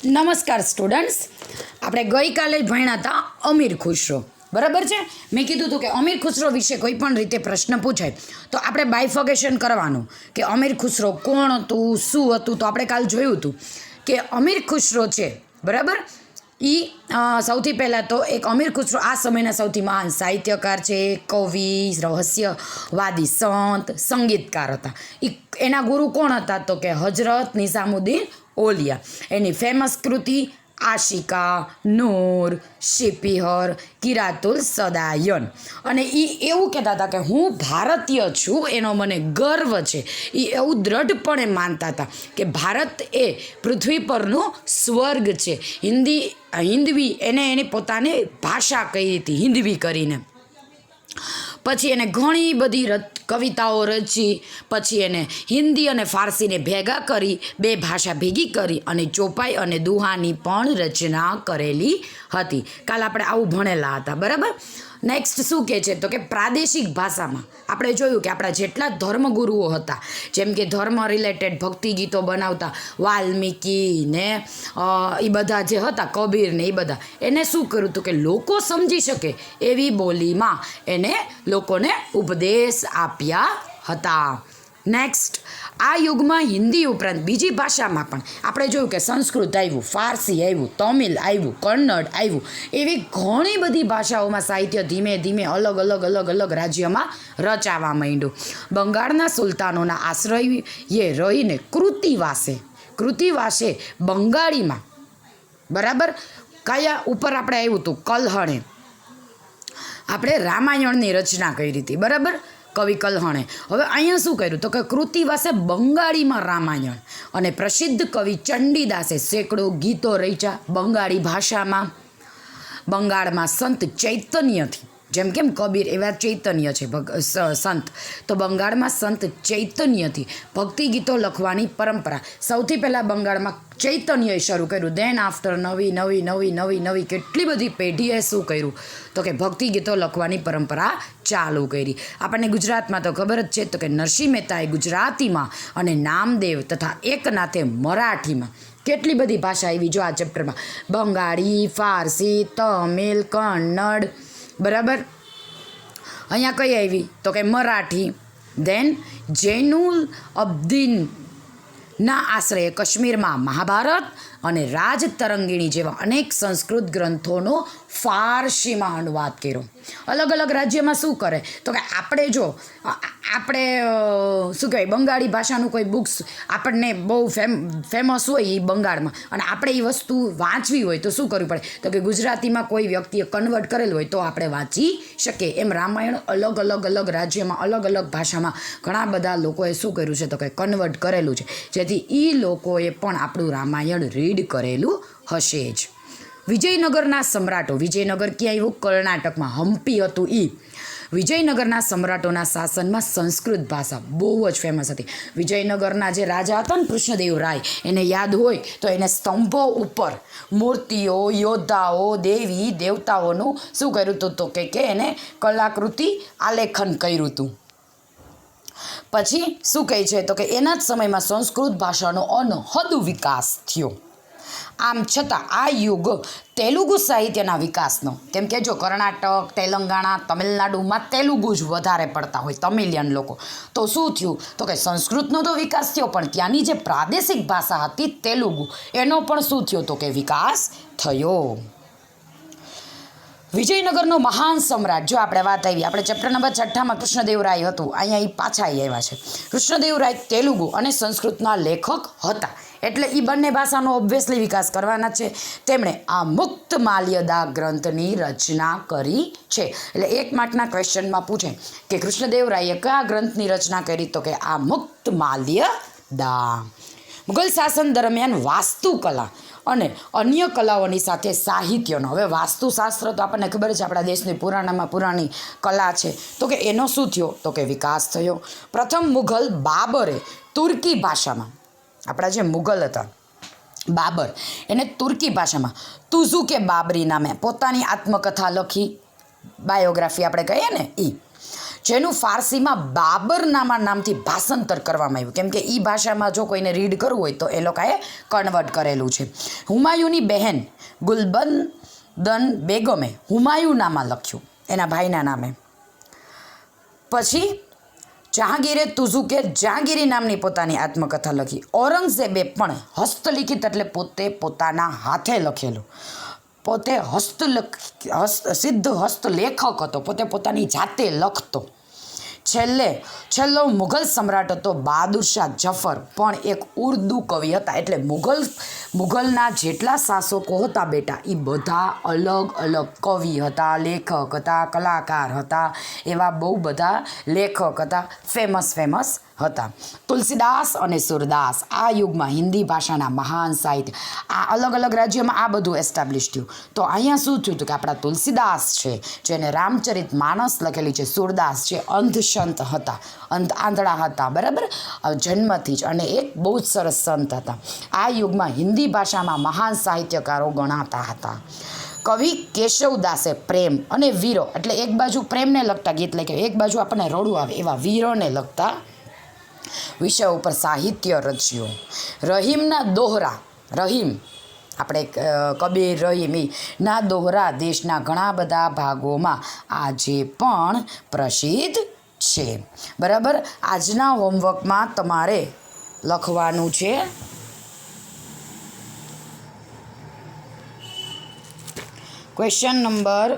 નમસ્કાર સ્ટુડન્ટ્સ, આપણે ગઈકાલે ભણ્યા હતા અમીર ખુશરો. બરાબર છે. મેં કીધું હતું કે અમીર ખુશરો વિશે કોઈ પણ રીતે પ્રશ્ન પૂછાય તો આપણે બાયફોગેશન કરવાનું કે અમીર ખુશરો કોણ હતું, શું હતું. તો આપણે કાલ જોયું હતું કે અમીર ખુશરો છે, બરાબર, એ સૌથી પહેલાં તો એક અમીર ખુશરો આ સમયના સૌથી મહાન સાહિત્યકાર છે, કવિ, રહસ્યવાદી, સંત, સંગીતકાર હતા. એના ગુરુ કોણ હતા તો કે હજરત નિઝામુદ્દીન ઓલિયા. એની ફેમસ કૃતિ આશિકા, નૂર, શિપિહર, કિરાતુલ સદાયન. અને એ એવું કહેતા હતા કે હું ભારતીય છું, એનો મને ગર્વ છે. એ એવું દ્રઢપણે માનતા હતા કે ભારત એ પૃથ્વી પરનું સ્વર્ગ છે. હિન્દવી એને પોતાની ભાષા કહી હતી, હિન્દવી કરીને. પછી એને ઘણી બધી કવિતાઓ રચી. પછી એને હિન્દી અને ફારસીને ભેગા કરી, બે ભાષા ભેગી કરી અને ચોપાઈ અને દુહાની પણ રચના કરેલી હતી. કાલ આપણે આવું ભણેલા હતા, બરાબર. નેક્સ્ટ શું કહે છે તો કે પ્રાદેશિક ભાષામાં આપણે જોયું કે આપણા જેટલા ધર્મગુરુઓ હતા, જેમ કે ધર્મ રિલેટેડ ભક્તિ ગીતો બનાવતા વાલ્મીકી ને એ બધા જે હતા, કબીર ને એ બધા, એને શું કર્યું હતું કે લોકો સમજી શકે એવી બોલીમાં એને લોકોને ઉપદેશ આપ્યા હતા. નેક્સ્ટ, આ યુગમાં હિન્દી ઉપરાંત બીજી ભાષામાં પણ આપણે જોયું કે સંસ્કૃત આવ્યું, ફારસી આવ્યું, તમિલ આવ્યું, કન્નડ આવ્યું. એવી ઘણી બધી ભાષાઓમાં સાહિત્ય ધીમે ધીમે અલગ અલગ રાજ્યમાં રચાવા માંડ્યું. બંગાળના સુલતાનોના આશ્રયે રહીને કૃતિવાસે બંગાળીમાં, બરાબર, કયા ઉપર આપણે આવ્યું હતું, કલ્હણે આપણે રામાયણની રચના કરી હતી, બરાબર, કવિ કલ્હણે. હવે અહીંયા શું કર્યું તો કે કૃતિવાસે બંગાળીમાં રામાયણ અને પ્રસિદ્ધ કવિ ચંડીદાસે સેંકડો ગીતો રચ્યા બંગાળી ભાષામાં. બંગાળમાં સંત ચૈતન્યથી, જેમ કેમ કબીર એવા ચૈતન્ય છે સંત, તો બંગાળમાં સંત ચૈતન્યથી ભક્તિ ગીતો લખવાની પરંપરા સૌથી પહેલાં બંગાળમાં ચૈતન્યએ શરૂ કર્યું. દેન આફ્ટર નવી કેટલી બધી પેઢીએ શું કર્યું તો કે ભક્તિ ગીતો લખવાની પરંપરા ચાલુ કરી. આપણને ગુજરાતમાં તો ખબર જ છે તો કે નરસિંહ મહેતાએ ગુજરાતીમાં અને નામદેવ તથા એકનાથે મરાઠીમાં કેટલી બધી ભાષા આવી જો આ ચેપ્ટરમાં, બંગાળી, ફારસી, તમિલ, કન્નડ, બરાબર. અહીંયા કઈ આવી તો કે મરાઠી. દેન જૈનુલ અબ્દીનના આશ્રયે કાશ્મીરમાં મહાભારત અને રાજતરંગીણી જેવા અનેક સંસ્કૃત ગ્રંથોનો ફારસીમાં અનુવાદ કર્યો. અલગ અલગ રાજ્યમાં શું કરે તો કે આપણે શું કહેવાય, બંગાળી ભાષાનું કોઈ બુક્સ આપણને બહુ ફેમસ હોય એ બંગાળમાં, અને આપણે એ વસ્તુ વાંચવી હોય તો શું કરવું પડે તો કે ગુજરાતીમાં કોઈ વ્યક્તિએ કન્વર્ટ કરેલું હોય તો આપણે વાંચી શકીએ. એમ રામાયણ અલગ અલગ રાજ્યમાં અલગ અલગ ભાષામાં ઘણા બધા લોકોએ શું કર્યું છે તો કે કન્વર્ટ કરેલું છે, જેથી એ લોકોએ પણ આપણું રામાયણ રીડ કરેલું હશે જ. વિજયનગરના સમ્રાટો, વિજયનગર ક્યાં આવ્યું, કર્ણાટકમાં, હમ્પી હતું એ. વિજયનગરના સમ્રાટોના શાસનમાં સંસ્કૃત ભાષા બહુ જ ફેમસ હતી. વિજયનગરના જે રાજા હતા ને કૃષ્ણદેવરાય, એને યાદ હોય તો એને સ્તંભો ઉપર મૂર્તિઓ, યોદ્ધાઓ, દેવી દેવતાઓનું શું કર્યું હતું તો કે એને કલાકૃતિ આલેખન કર્યું હતું. પછી શું કહે છે તો કે એના જ સમયમાં સંસ્કૃત ભાષાનો અનહદ વિકાસ થયો. આમ છતાં આ યુગ તેલુગુ સાહિત્યના વિકાસનો, કેમ કે જો કર્ણાટક, તેલંગાણા, તમિલનાડુમાં તેલુગુ જ વધારે પડતા હોય, તમિલિયન લોકો, તો શું થયું તો કે સંસ્કૃતનો તો વિકાસ થયો, પણ ત્યાંની જે પ્રાદેશિક ભાષા હતી તેલુગુ, એનો પણ શું થયો તો કે વિકાસ થયો. વિજયનગરનો મહાન સમ્રાટ, જો આપણે વાત આવી, આપણે ચેપ્ટર નંબર 6માં કૃષ્ણદેવરાય હતું, અહીંયા એ પાછા આવ્યા છે. કૃષ્ણદેવરાય તેલુગુ અને સંસ્કૃતના લેખક હતા, એટલે એ બંને ભાષાનો ઓબ્વિયસલી વિકાસ કરવાના છે. તેમણે આ મુક્ત માલ્યદા ગ્રંથની રચના કરી છે. એટલે 1 માર્કના ક્વેશ્ચનમાં પૂછે કે કૃષ્ણદેવરાયે કયા ગ્રંથની રચના કરી તો કે આ મુક્ત માલ્યદા. મુઘલ શાસન દરમિયાન વાસ્તુકલા અને અન્ય કલાઓની સાથે સાહિત્યનો, હવે વાસ્તુશાસ્ત્ર તો આપણને ખબર છે આપણા દેશની પુરાણામાં પુરાણી કલા છે, તો કે એનો શું થયો તો કે વિકાસ થયો. પ્રથમ મુઘલ બાબરે તુર્કી ભાષામાં, આપણા જે મુઘલ હતા બાબર, એને તુર્કી ભાષામાં તુઝુકે બાબરી નામે પોતાની આત્મકથા લખી, બાયોગ્રાફી આપણે કહીએ ને એ. જેનું ફારસીમાં બાબર નામથી ભાષાંતર કરવામાં આવ્યું, કેમ કે એ ભાષામાં જો કોઈને રીડ કરવું હોય તો એ લોકોએ કન્વર્ટ કરેલું છે. હુમાયુની બહેન ગુલબદન બેગમે હુમાયુનામા લખ્યું એના ભાઈના નામે. પછી જહાંગીરે તુઝુકે જહાંગીરી નામની પોતાની આત્મકથા લખી. ઔરંગઝેબે પણ હસ્તલિખિત એટલે પોતે પોતાના હાથે લખેલું, પોતે સિદ્ધ હસ્તલેખક હતો, પોતે પોતાની જાતે લખતો. છેલ્લો મુઘલ સમ્રાટ હતો બહાદુર શાહ જફર, પણ એક ઉર્દુ કવિ હતા. એટલે મુઘલના જેટલા શાસકો હતા બેટા એ બધા અલગ અલગ કવિ હતા, લેખક હતા, કલાકાર હતા, એવા બહુ બધા લેખક હતા, ફેમસ હતા. તુલસીદાસ અને સુરદાસ આ યુગમાં હિન્દી ભાષાના મહાન સાહિત્ય, આ અલગ અલગ રાજ્યોમાં આ બધું એસ્ટાબ્લિશ થયું. તો અહીંયા શું થયું હતું કે આપણા તુલસીદાસ છે જેને રામચરિત માનસ લખેલી છે, સુરદાસ છે અંધ સંત હતા, આંધળા હતા, બરાબર, જન્મથી જ, અને એક બહુ જ સરસ સંત હતા. આ યુગમાં હિન્દી ભાષામાં મહાન સાહિત્યકારો ગણાતા હતા. કવિ કેશવદાસે પ્રેમ અને વીરો, એટલે એક બાજુ પ્રેમને લગતા ગીત લખ્યા, એક બાજુ આપણને રડવું આવે એવા વીરોને લગતા વિષય ઉપર સાહિત્ય રચ્યું. રહીમના દોહરા, રહીમ આપણે કબીર રહીમના દોહરા દેશના ઘણા બધા ભાગોમાં આજે પણ પ્રસિદ્ધ છે. બરાબર, આજના હોમવર્કમાં તમારે લખવાનું છે ક્વેશ્ચન નંબર